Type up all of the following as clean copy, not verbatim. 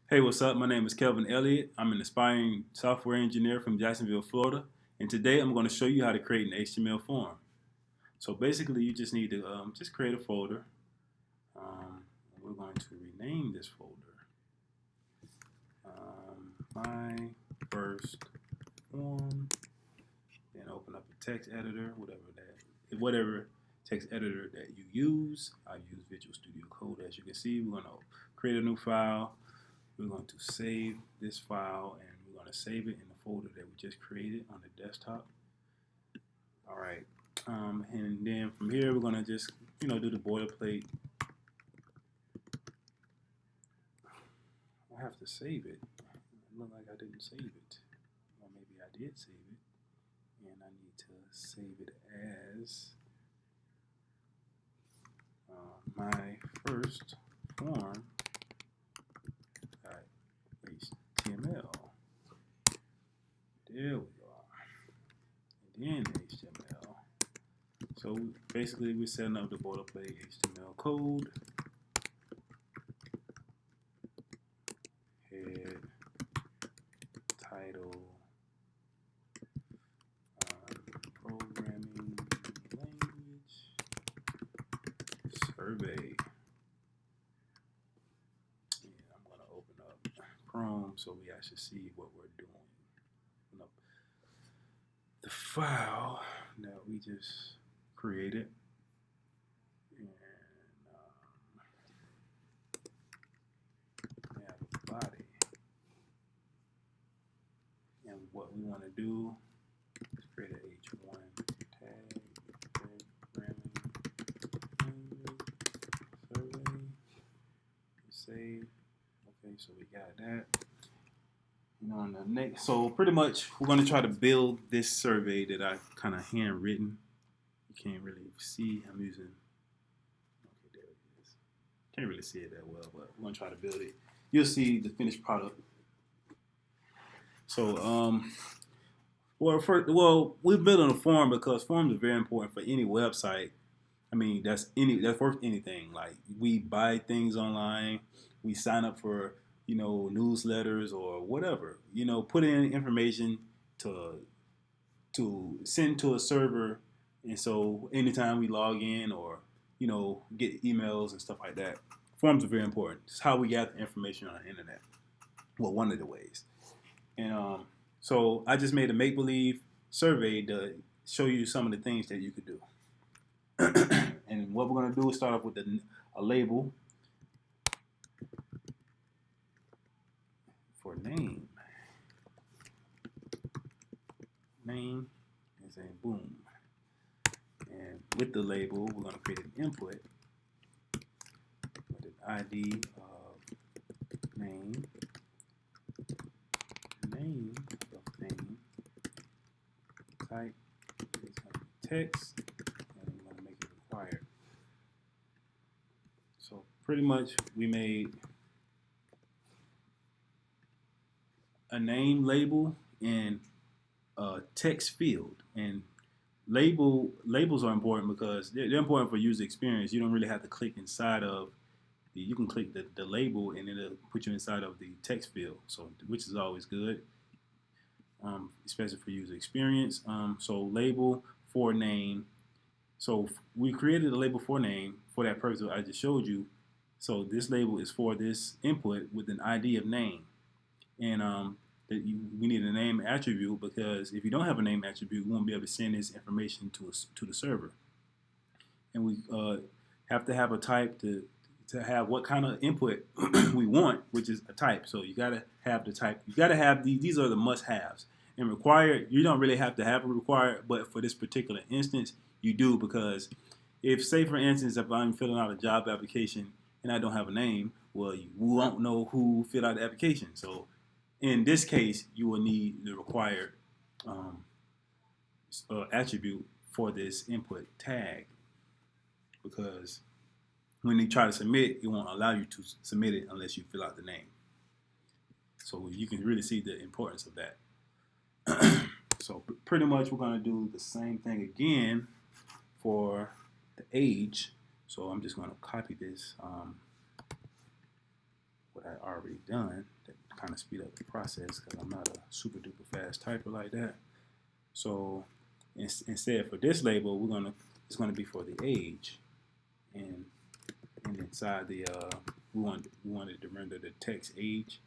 Hey, what's up? My name is Kelvin Elliott. I'm an aspiring software engineer from Jacksonville, Florida. And today I'm going to show you how to create an HTML form. So basically, you just need to just create a folder. We're going to rename this folder my first form. Then open up a text editor, whatever text editor that you use. I use Visual Studio Code. As you can see, we're going to create a new file. We're going to save this file and we're going to save it in the folder that we just created on the desktop. All right. And then from here, we're going to just, do the boilerplate. I have to save it. It looked like I didn't save it. Or maybe I did save it. And I need to save it as my first form HTML. There we are. And then HTML. So basically, we're setting up the boilerplate HTML code. Head, title, programming language, survey. And I'm going to open up Chrome so we actually see what we're doing. Open up the file that we just created. And we have a body. And what we want to do is create an H1 tag, programming language, survey, save. Okay, so we got that. On the next, so pretty much we're going to try to build this survey that I kind of handwritten. You can't really see. I'm using. Okay, there it is. Can't really see it that well, but we're going to try to build it. You'll see the finished product. So, we're building a form because forms are very important for any website. I mean, that's worth anything. Like we buy things online, we sign up for newsletters or whatever. Put in information to send to a server, and so anytime we log in or get emails and stuff like that, forms are very important. It's how we gather information on the internet. Well, one of the ways. And so I just made a make believe survey to show you some of the things that you could do. And what we're going to do is start off with a label for name. Name is a boom. And with the label, we're going to create an input with an ID of name, name of name, type is going to be text, and we're going to make it required. So pretty much we made a name label and a text field. And labels are important because they're important for user experience. You don't really have to click inside of you can click the label and it'll put you inside of the text field, so which is always good, especially for user experience. So label for name. So we created a label for name for that purpose I just showed you. So this label is for this input with an ID of name, and we need a name attribute because if you don't have a name attribute, we won't be able to send this information to the server. And we have to have a type to have what kind of input we want, which is a type. So you got to have the type. You got to have these are the must-haves. And required, you don't really have to have a required, but for this particular instance, you do because if, say, for instance, if I'm filling out a job application and I don't have a name, well, you won't know who filled out the application. So in this case, you will need the required attribute for this input tag because when you try to submit, it won't allow you to submit it unless you fill out the name. So you can really see the importance of that. So pretty much we're going to do the same thing again for the age. So I'm just going to copy this what I already done that kind of speed up the process because I'm not a super duper fast typer like that. So instead for this label, it's gonna be for the age, and inside the we wanted to render the text age,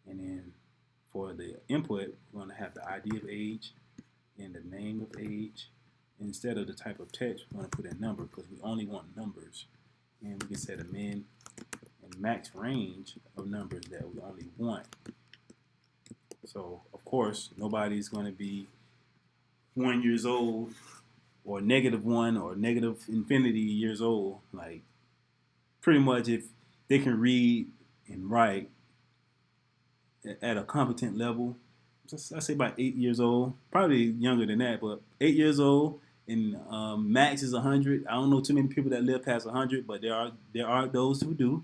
and then for the input we're gonna have the ID of age and the name of age. Instead of the type of text, we're gonna put a number because we only want numbers, and we can set a min and max range of numbers that we only want. So of course nobody's going to be 1 years old or -1 or negative infinity years old. Like pretty much if they can read and write at a competent level, just I say about 8 years old, probably younger than that, but 8 years old, and max is 100. I don't know too many people that live past 100, but there are those who do.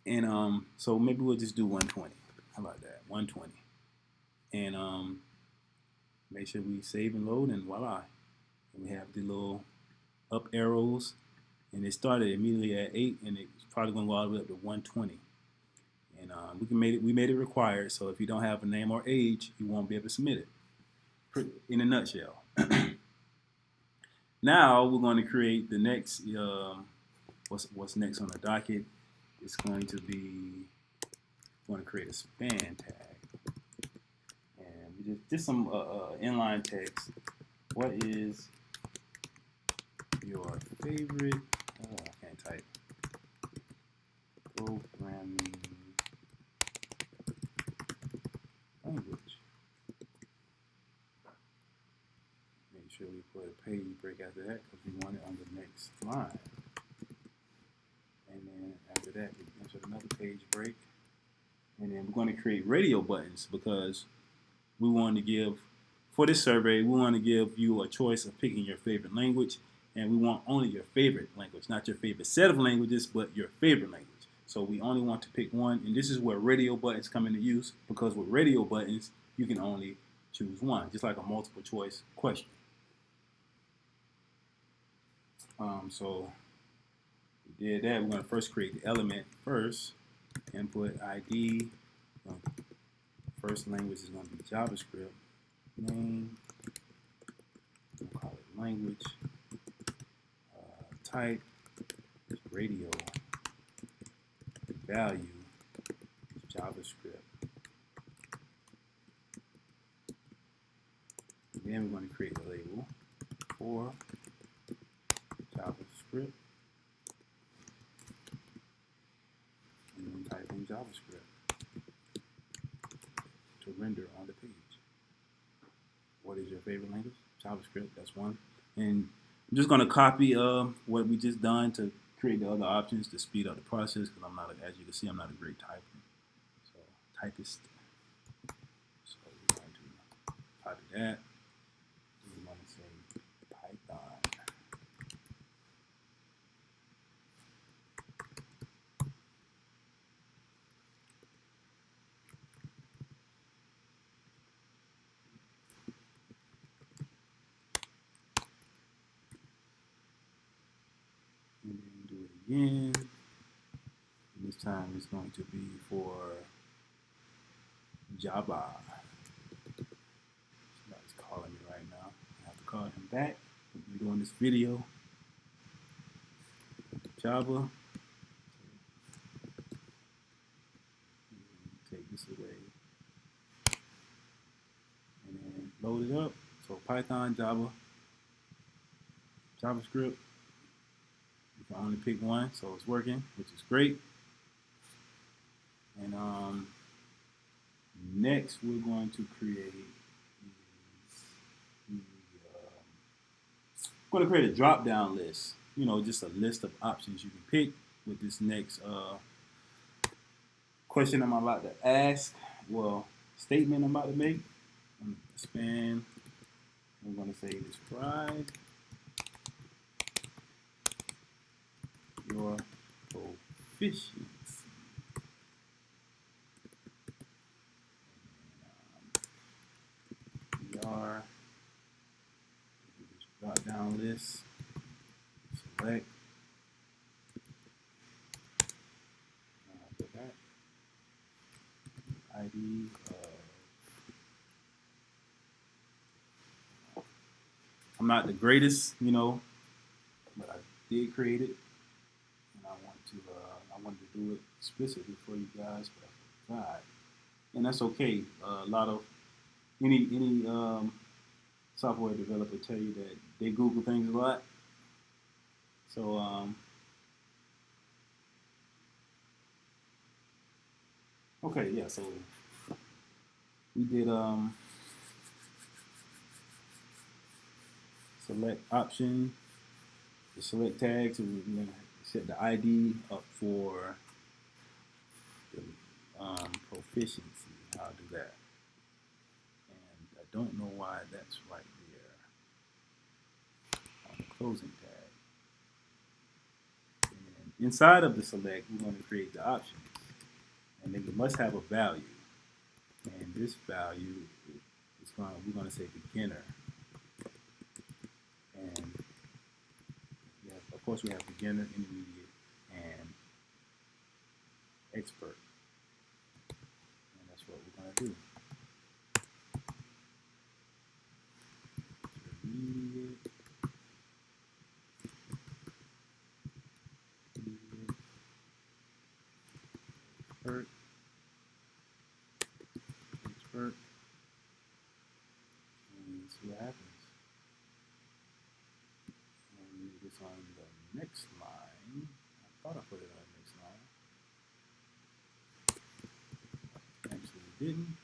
And so maybe we'll just do 120. How about that? 120. And make sure we save and load, and voila. And we have the little up arrows, and it started immediately at 8, and it's probably going to go all the way up to 120. And we made it required, so if you don't have a name or age, you won't be able to submit it. In a nutshell. Now we're going to create the next. What's next on the docket? It's going to be going to create a span tag, and we just some inline text. What is your favorite? I can't type. Programming language. Make sure we put a page break after that because we want it on the next line. And then after that, we insert another page break. And then we're going to create radio buttons because we want to give, for this survey, we want to give you a choice of picking your favorite language. And we want only your favorite language, not your favorite set of languages, but your favorite language. So we only want to pick one. And this is where radio buttons come into use, because with radio buttons, you can only choose one, just like a multiple choice question. So we did that. We're going to first create the element first. Input ID. First language is going to be JavaScript. Name. We'll call it language. Type is radio. Value is JavaScript. And then we're going to create a label for JavaScript. And then type in JavaScript to render on the page. What is your favorite language? JavaScript, that's one. And I'm just going to copy what we just done to create the other options to speed up the process, because I'm not, as you can see, I'm not a great typer. So, typist. So we're going to copy that. We're going to say Python. And then do it again. And this time it's going to be for Java. Somebody's calling me right now. I have to call him back. We're doing this video. Java. Take this away. And then load it up. So Python, Java, JavaScript. You can only pick one, so it's working, which is great. And next we're going to create we're going to create a drop-down list. You know, just a list of options you can pick with this next question I'm about to ask. Well, statement I'm about to make. Span. I'm going to say describe your proficiency. Drop down list, select, go ID. I'm not the greatest, but I did create it, and I wanted to do it explicitly for you guys, but I forgot, and that's okay. A lot of any software developer tell you that they Google things a lot, so okay, yeah, so we did select option, the select tag, so we're gonna set the ID up for the proficiency. I'll do that. And I don't know why that's right there on the closing tag. And inside of the select, we're going to create the options. And then you must have a value. And this value is we're going to say beginner. And of course we have beginner, intermediate, and expert. And that's what we're going to do. Intermediate, expert, and see what happens. And it's on the next line. I thought I put it on the next line. Actually didn't.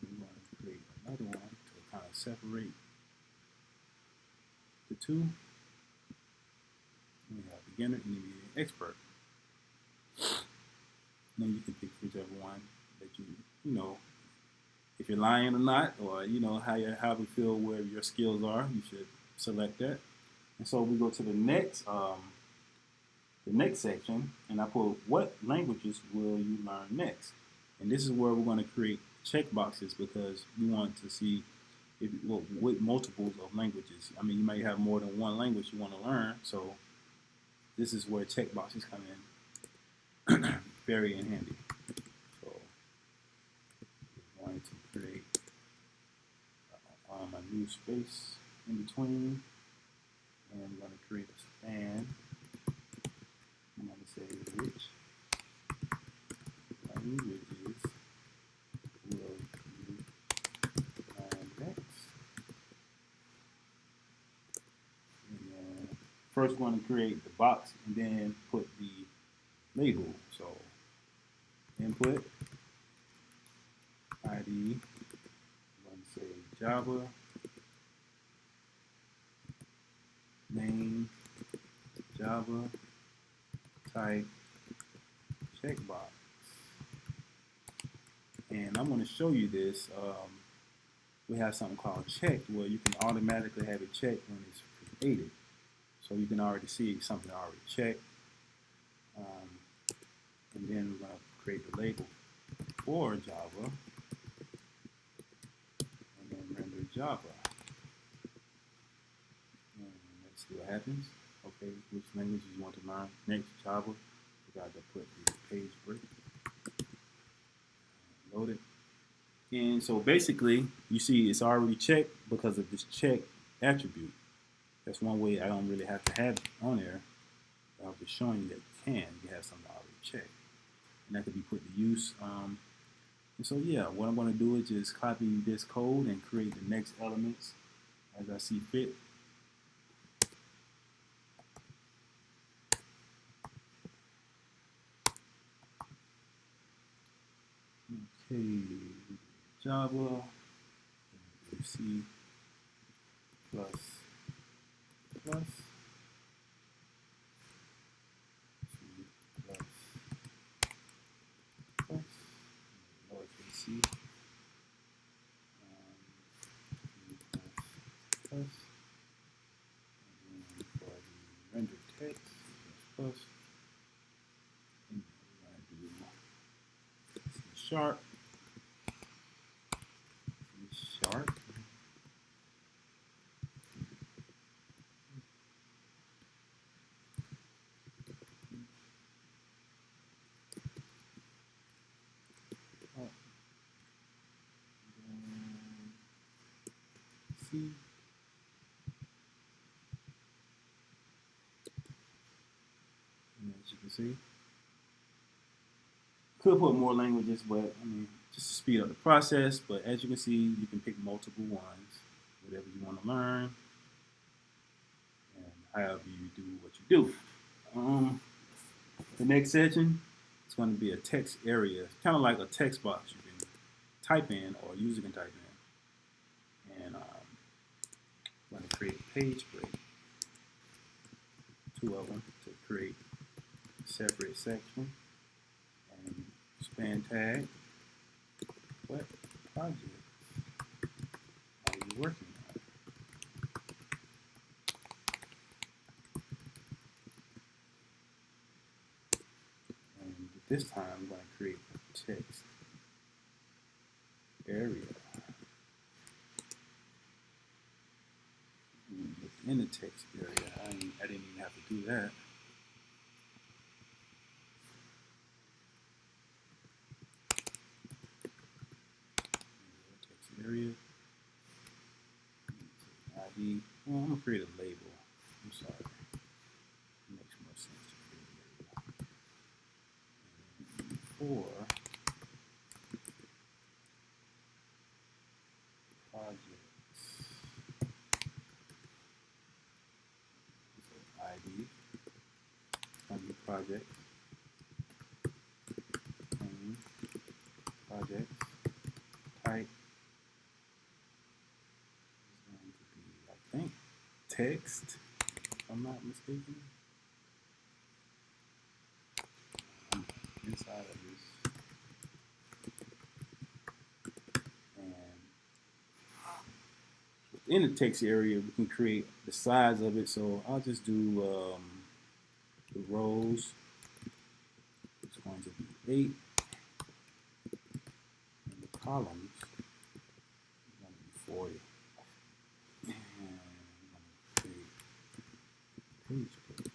We want to create another one to kind of separate the two. We have beginner, intermediate, expert. Then you can pick whichever one that you know, if you're lying or not, or how you feel where your skills are, you should select that. And so we go to the next section, and I put what languages will you learn next. And this is where we're going to create check boxes because we want to see with multiples of languages. I mean, you might have more than one language you want to learn, so this is where check boxes come in very in handy. So we're going to create a new space in between, and we're going to create a span. I'm going to say which languages will you learn next. And then first we're going to create the box and then put the label. So input ID, I'm going to say Java, name Java, type checkbox. And I'm going to show you this. We have something called checked where you can automatically have it checked when it's created. So you can already see something already checked. And then we're going to create the label for Java. And then render Java. And let's see what happens. Okay, which language you want to learn next? Java. We got to put the page break. Load it. And so basically, you see it's already checked because of this check attribute. That's one way I don't really have to have it on there. I was just showing you that you have something already checked. And that could be put to use. And so yeah, what I'm going to do is just copy this code and create the next elements as I see fit. Okay, Java, C++, lowercase c, and for the render text, plus, and we're going to do C#, see. And as you can see, could put more languages, but I mean, just to speed up the process. But as you can see, you can pick multiple ones, whatever you want to learn, and however you do what you do. The next section is going to be a text area, kind of like a text box you can type in or a user can type in. And I'm going to create a page break, 2 of them to create a separate section. And span tag, what projects are you working on? And this time I'm going to create a text area. And within the text area, I didn't even have to do that. Area, ID. Well, I'm gonna create a label. I'm sorry. It makes more sense to create a label. For projects, so ID, under projects, name, projects, type. I think text, if I'm not mistaken. Inside of this, and within the text area, we can create the size of it. So I'll just do the rows. It's going to be 8, and the columns is going to be 40. Page break.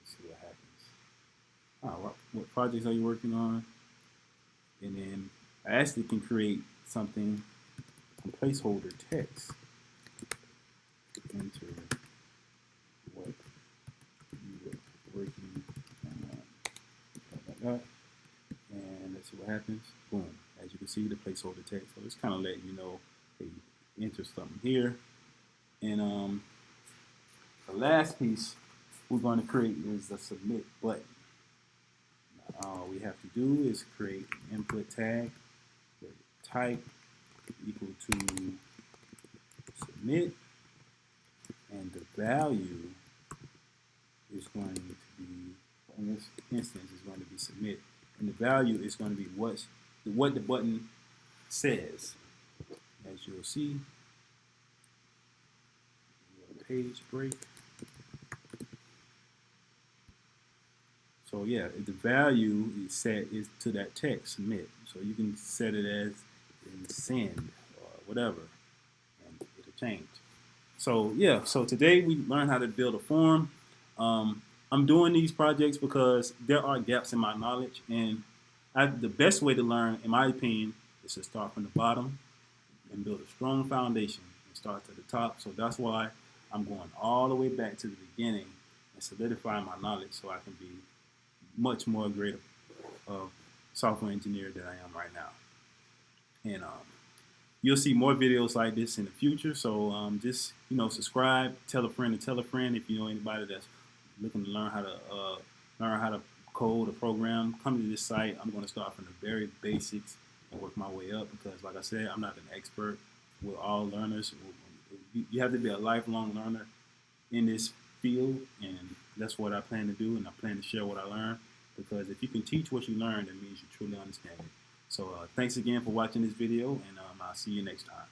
Let's see what happens. What projects are you working on? And then I actually can create something, a placeholder text. Enter what you were working on. And let's see what happens. Boom. As you can see, the placeholder text. So it's kind of letting you know, hey, enter something here. And the last piece we're going to create is the submit button. All we have to do is create an input tag, type equal to submit, and the value is going to be, in this instance, is going to be submit, and the value is going to be what the button says. As you'll see, page break. So yeah, the value is set is to that text submit. So you can set it as in send or whatever, and it'll change. So yeah, so today we learned how to build a form. I'm doing these projects because there are gaps in my knowledge, and the best way to learn, in my opinion, is to start from the bottom and build a strong foundation and start to the top. So that's why I'm going all the way back to the beginning and solidifying my knowledge so I can be much more greater software engineer than I am right now. And you'll see more videos like this in the future. So just subscribe, tell a friend to tell a friend if you know anybody that's looking to learn how to code or program. Come to this site. I'm going to start from the very basics and work my way up because, like I said, I'm not an expert. We're all learners. You have to be a lifelong learner in this field, and that's what I plan to do, and I plan to share what I learned, because if you can teach what you learn, that means you truly understand it. So thanks again for watching this video, and I'll see you next time.